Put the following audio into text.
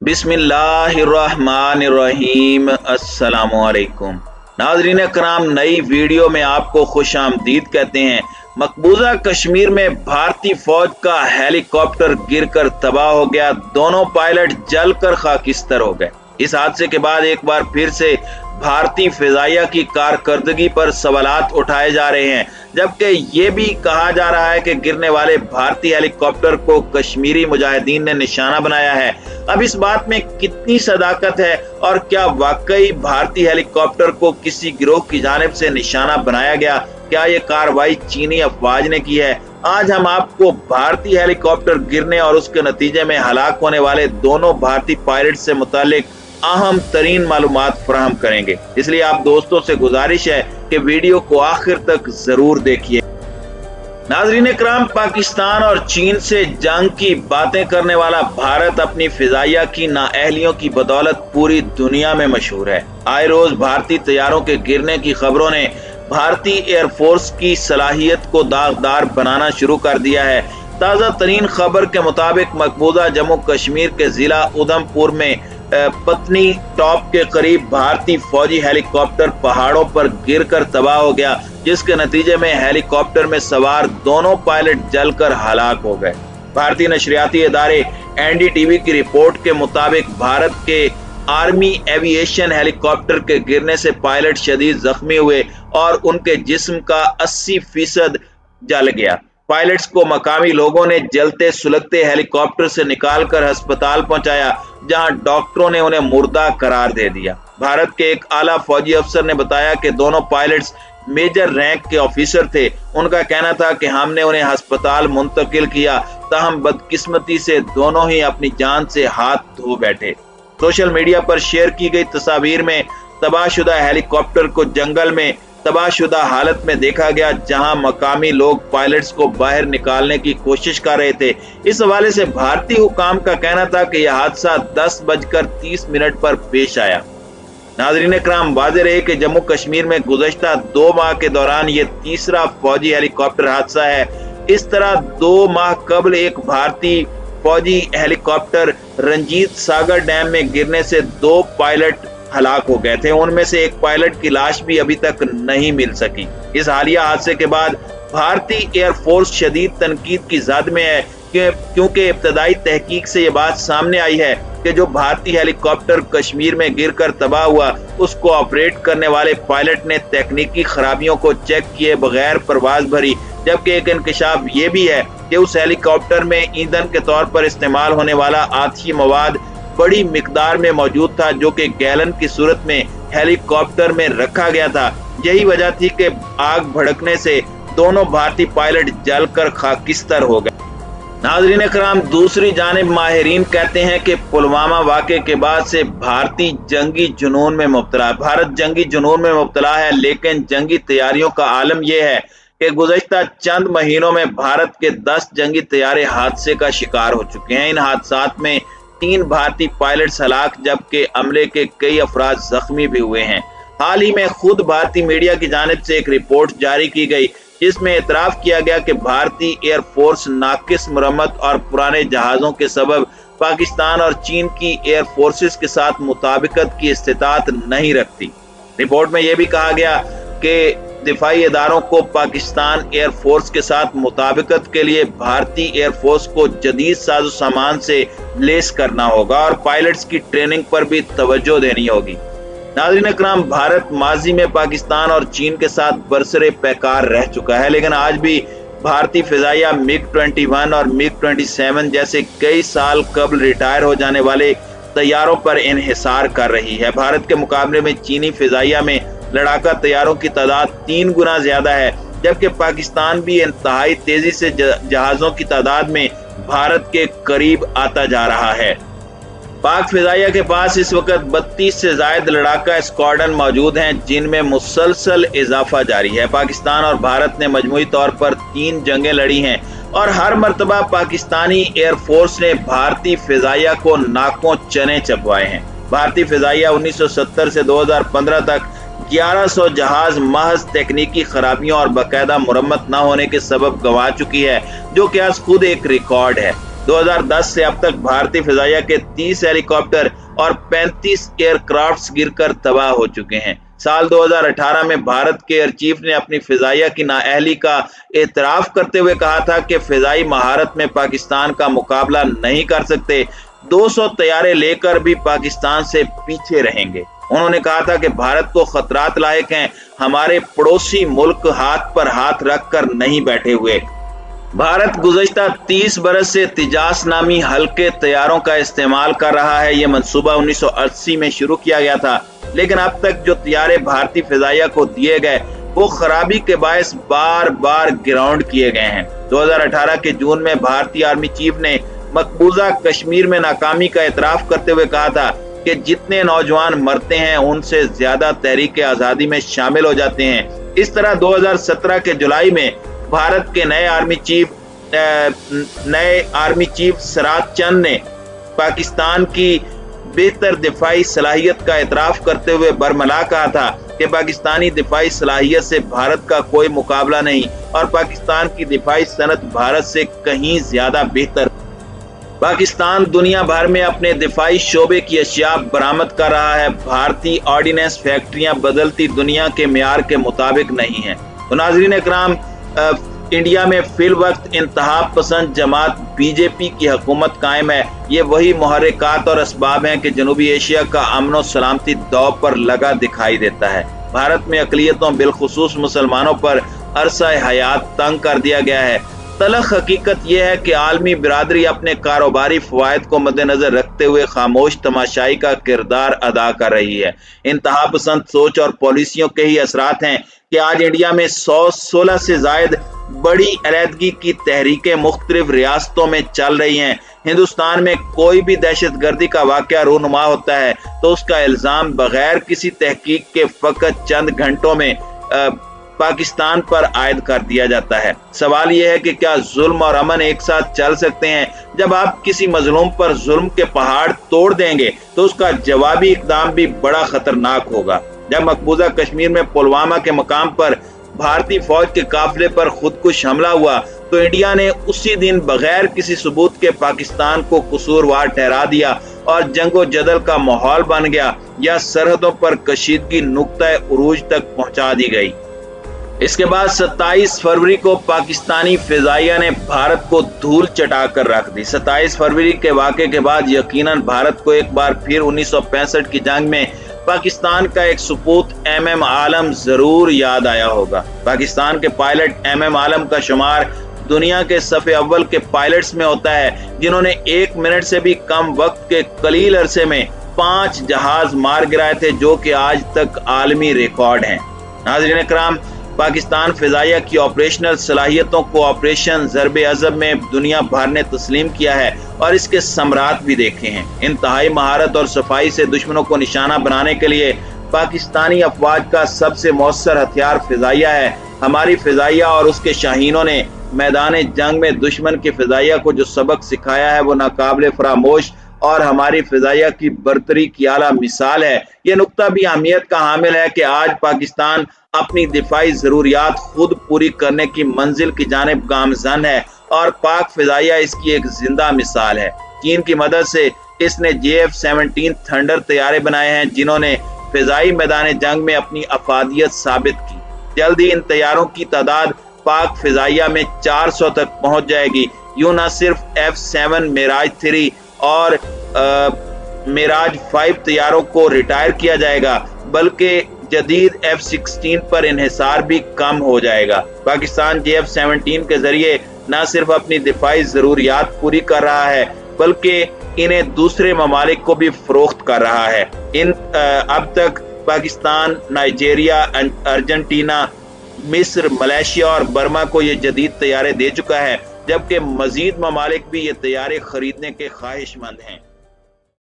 बिस्मिल्लाहिर्रहमानिर्रहीम। अस्सलामुअलैकुम नाज़रीन कराम, नई वीडियो में आपको खुश आमदीद कहते हैं। मकबूजा कश्मीर में भारतीय फौज का हेलीकॉप्टर गिरकर तबाह हो गया। दोनों पायलट जलकर खाकिस्तर हो गए। इस हादसे के बाद एक बार फिर से भारतीय फिजाइया की कारकर्दगी पर सवालात उठाए जा रहे हैं, जबकि ये भी कहा जा रहा है कि गिरने वाले भारतीय हेलीकॉप्टर को कश्मीरी मुजाहिदीन ने निशाना बनाया है। अब इस बात में कितनी सदाकत है और क्या वाकई भारतीय हेलीकॉप्टर को किसी गिरोह की जानिब से निशाना बनाया गया? क्या ये कार्रवाई चीनी अफवाज ने की है? आज हम आपको भारतीय हेलीकॉप्टर गिरने और उसके नतीजे में हलाक होने वाले दोनों भारतीय पायलट से मुतालिक अहम तरीन मालूमात फराहम करेंगे। इसलिए आप दोस्तों से गुजारिश है कि वीडियो को आखिर तक जरूर देखिए। नाज़रीन इकराम, पाकिस्तान और चीन से जंग की बातें करने वाला भारत अपनी फिजाइया की नाअहलियों की बदौलत पूरी दुनिया में मशहूर है। आए रोज भारतीय तैयारों के गिरने की खबरों ने भारतीय एयरफोर्स की सलाहियत को दागदार बनाना शुरू कर दिया है। ताज़ा तरीन खबर के मुताबिक मकबूजा जम्मू कश्मीर के जिला उधमपुर में पत्नी टॉप के करीब भारतीय फौजी हेलीकॉप्टर पहाड़ों पर गिरकर तबाह हो गया, जिसके नतीजे में हेलीकॉप्टर में सवार दोनों पायलट जलकर हलाक हो गए। भारतीय नशरियाती इदारे एनडीटीवी की रिपोर्ट के मुताबिक भारत के आर्मी एविएशन हेलीकॉप्टर के गिरने से पायलट शदीद जख्मी हुए और उनके जिस्म का 80% जल गया। पायलट्स को मकामी लोगों ने जलते सुलगते हेलीकॉप्टर से निकालकर अस्पताल पहुंचाया, जहां डॉक्टरों ने उन्हें मुर्दा करार दे दिया। भारत के एक आला फौजी अफसर ने बताया कि दोनों पायलट्स मेजर रैंक के ऑफिसर थे। उनका कहना था कि हमने उन्हें अस्पताल मुंतकिल किया, ताहम बदकिस्मती से दोनों ही अपनी जान से हाथ धो बैठे। सोशल मीडिया पर शेयर की गई तस्वीर में तबाहशुदा हेलीकॉप्टर को जंगल में तबाहशुदा हालत में देखा गया, जहां मकामी लोग पायलट्स को बाहर निकालने की कोशिश कर रहे थे। इस हवाले से भारतीय हुकाम का कहना था कि यह हादसा 10:30 पर पेश आया। नाज़रीन कराम, वाज़ेह रहे कि जम्मू कश्मीर में गुज़श्ता 2 माह के दौरान ये तीसरा फौजी हेलीकॉप्टर हादसा है। इस तरह 2 माह कबल एक भारतीय फौजी हेलीकॉप्टर रंजीत सागर डैम में गिरने से 2 पायलट हलाक हो गए थे। उनमें से एक पायलट की लाश भी अभी तक नहीं मिल सकी। इस हालिया हादसे के बाद भारतीय एयरफोर्स शदीद तनकीद की जद में है, क्योंकि इब्तदाई तहकीक से ये बात सामने आई है कि जो भारतीय हेलीकॉप्टर कश्मीर में गिरकर तबाह हुआ, उसको ऑपरेट करने वाले पायलट ने तकनीकी खराबियों को चेक किए बगैर परवाज भरी। जबकि एक इंकशाफ ये भी है कि उस हेलीकॉप्टर में ईंधन के तौर पर इस्तेमाल होने वाला आतिशी मवाद बड़ी मिकदार में मौजूद था, जो कि गैलन की सूरत में हेलीकॉप्टर में रखा गया था। यही वजह थी कि आग भड़कने से दोनों भारतीय पायलट जलकर खाकिस्तर हो गए। नाज़रीन इकराम, दूसरी जानिब माहिरीन कहते हैं कि पुलवामा वाक़े के बाद से भारत जंगी जुनून में मुब्तला है, लेकिन जंगी तैयारियों का आलम यह है कि गुज़श्ता चंद महीनों में भारत के 10 जंगी तैयारे हादसे का शिकार हो चुके हैं। इन हादसात में 3 भारतीय पायलट्स हलाक, जबकि अमले के कई अफराद जख्मी भी हुए हैं। हाल ही में खुद भारतीय मीडिया की जानिब से एक रिपोर्ट जारी की गई, जिसमें एतराफ़ किया गया कि भारतीय एयरफोर्स नाकिस मरम्मत और पुराने जहाज़ों के सबब पाकिस्तान और चीन की एयरफोर्सेस के साथ मुताबिकत की इस्तिताअत नहीं रखती। रिपोर्ट में यह भी कहा गया कि दिफाई इदारों को पाकिस्तान एयरफोर्स के साथ मुताबिकत के लिए भारतीय एयरफोर्स को जदीद साजो सामान से लेस करना होगा और पायलट्स की ट्रेनिंग पर भी तवज्जो देनी होगी। नाज़रीन इकराम, भारत माजी में पाकिस्तान और चीन के साथ बरसरे पैकार रह चुका है, लेकिन आज भी भारतीय फिजाइया MiG-21 और MiG-27 जैसे कई साल कबल रिटायर हो जाने वाले तैयारों पर इन्हिसार कर रही है। भारत के मुकाबले में चीनी फिजाइया में लड़ाका तैयारों की तादाद 3 गुना ज्यादा है, जबकि पाकिस्तान भी इंतहाई तेजी से जहाजों की तादाद में भारत के करीब आता जा रहा है। पाक फिजाइया के पास इस वक्त 32 से ज्यादा लड़ाका स्क्वाड्रन मौजूद हैं, जिनमें मुसलसल इजाफा जारी है। पाकिस्तान और भारत ने मजमूई तौर पर 3 जंगें लड़ी हैं और हर मर्तबा पाकिस्तानी एयरफोर्स ने भारतीय फिजाइया को नाकों चने चबवाए हैं। भारतीय फिजाइया 1970 से 2015 तक 1100 जहाज महज तकनीकी खराबियों और बाकायदा मुरम्मत न होने के सबब गंवा चुकी है, जो कि आज खुद एक रिकॉर्ड है। 2010 से अब तक भारतीय फिजाइया के 30 हेलीकॉप्टर और 35 एयरक्राफ्ट्स गिरकर तबाह हो चुके हैं। साल 2018 में भारत के एयर चीफ ने अपनी फिजाइया की नाअहली का एतराफ करते हुए कहा था कि फिजाई महारत में पाकिस्तान का मुकाबला नहीं कर सकते, 200 तैयारे लेकर भी पाकिस्तान से पीछे रहेंगे। उन्होंने कहा था कि भारत को खतरात लायक हैं, हमारे पड़ोसी मुल्क हाथ पर हाथ रखकर नहीं बैठे हुए। भारत गुज़श्ता 30 बरस से तिजास नामी हल्के तैयारों का इस्तेमाल कर रहा है। ये मंसूबा 1980 में शुरू किया गया था, लेकिन अब तक जो तैयारे भारतीय फिजाइया को दिए गए वो खराबी के बायस बार बार ग्राउंड किए गए हैं। 2018 के जून में भारतीय आर्मी चीफ ने मकबूजा कश्मीर में नाकामी का एतराफ करते हुए कहा था कि जितने नौजवान मरते हैं उनसे ज्यादा तहरीक आज़ादी में शामिल हो जाते हैं। इस तरह 2017 के जुलाई में भारत के नए आर्मी चीफ सिराज चंद ने पाकिस्तान की बेहतर दिफाई सलाहियत का एतराफ करते हुए बरमला कहा था कि पाकिस्तानी दिफाई सलाहियत से भारत का कोई मुकाबला नहीं और पाकिस्तान की दिफाई सनत भारत से कहीं ज्यादा बेहतर। पाकिस्तान दुनिया भर में अपने दिफाई शोबे की अशिया बरामद कर रहा है। भारतीय ऑर्डिनेंस फैक्ट्रियां बदलती दुनिया के मेयार के मुताबिक नहीं है। तो नाज़रीन इकराम, इंडिया में फिल वक्त इंतहा पसंद जमात बीजेपी की हुकूमत कायम है। ये वही मुहर्रिकात और असबाब हैं कि जनूबी एशिया का अमन और सलामती दौर पर लगा दिखाई देता है। भारत में अक़लियतों बिलखुसूस मुसलमानों पर अरसा हयात तंग कर दिया गया है। तलख हकीकत यह है कि आलमी बिरादरी अपने कारोबारी फवायद को मद्देनजर रखते हुए खामोश तमाशाई का किरदार अदा कर रही है। इंतहा पसंद सोच और पॉलिसियों के ही असरात हैं कि आज इंडिया में 116 से जायद बड़ी अलहदगी की तहरीकें मुख्तलिफ रियासतों में चल रही हैं। हिंदुस्तान में कोई भी दहशत गर्दी का वाक़या रूनुमा होता है तो उसका इल्ज़ाम बगैर किसी तहकीक के फ़कत चंद घंटों में पाकिस्तान पर आयद कर दिया जाता है। सवाल यह है कि क्या जुल्म और अमन एक साथ चल सकते हैं? जब आप किसी मजलूम पर जुल्म के पहाड़ तोड़ देंगे तो उसका जवाबी इकदाम भी बड़ा खतरनाक होगा। जब मकबूजा कश्मीर में पुलवामा के मकाम पर भारतीय फौज के काफिले पर खुदकुश हमला हुआ तो इंडिया ने उसी दिन बगैर किसी सबूत के पाकिस्तान को कसूरवार ठहरा दिया और जंगो जदल का माहौल बन गया या सरहदों पर कशीदगी नुक्ता उरूज तक पहुंचा दी गई। इसके बाद 27 फरवरी को पाकिस्तानी फिजाइया ने भारत को धूल चटाकर रख दी। 27 फरवरी के वाक़े के बाद यकीनन भारत को एक बार फिर 1965 की जंग में पाकिस्तान का एक सपूत MM आलम जरूर याद आया होगा। पाकिस्तान के पायलट MM आलम का शुमार दुनिया के सफ़े अव्वल के पायलट्स में होता है जिन्होंने 1 मिनट से भी कम वक्त के कलील अरसे में 5 जहाज मार गिराए थे, जो कि आज तक आलमी रिकॉर्ड हैं। नाज़रीन इकराम, पाकिस्तान फिजाइया की ऑपरेशनल सलाहियतों को ऑपरेशन ज़रबे अज़ब में दुनिया भर ने तस्लीम किया है और इसके समरात भी देखे हैं। इंतहाई महारत और सफाई से दुश्मनों को निशाना बनाने के लिए पाकिस्तानी अफवाज का सबसे मौसर हथियार फिजाइया है। हमारी फिजाइया और उसके शाहीनों ने मैदान जंग में दुश्मन की फिजाइया को जो सबक सिखाया है वो नाकाबिले फरामोश और हमारी फिजाइया की बरतरी की आला मिसाल है। ये नुक्ता भी अहमियत का हामिल है कि आज पाकिस्तान अपनी दिफाई जरूरियात खुद पूरी करने की मंजिल की जानिब गामजन है और पाक फिजाइया इसकी एक जिंदा मिसाल है। चीन की मदद से इसने JF-17 थंडर तैयारे बनाए हैं जिन्होंने फिजाई मैदान जंग में अपनी अफादियत साबित की। जल्द ही इन तैयारों की तादाद पाक फिजाइया में 400 तक पहुंच जाएगी। यूं न सिर्फ F-7 मिराज 3 और मिराज 5 तैयारों को रिटायर किया जाएगा बल्कि जदीद F-16 पर इन्हिसार भी कम हो जाएगा। पाकिस्तान JF-17 के जरिए न सिर्फ अपनी दिफाई जरूरियात पूरी कर रहा है बल्कि इन्हें दूसरे ममालिक को भी फरोख्त कर रहा है। अब तक पाकिस्तान नाइजीरिया, अर्जेंटीना, मिस्र, मलेशिया और बर्मा को ये जदीद तैयारे दे चुका है, जबकि मजीद ममालिक भी ये तैयारे खरीदने के ख्वाहिशमंद हैं।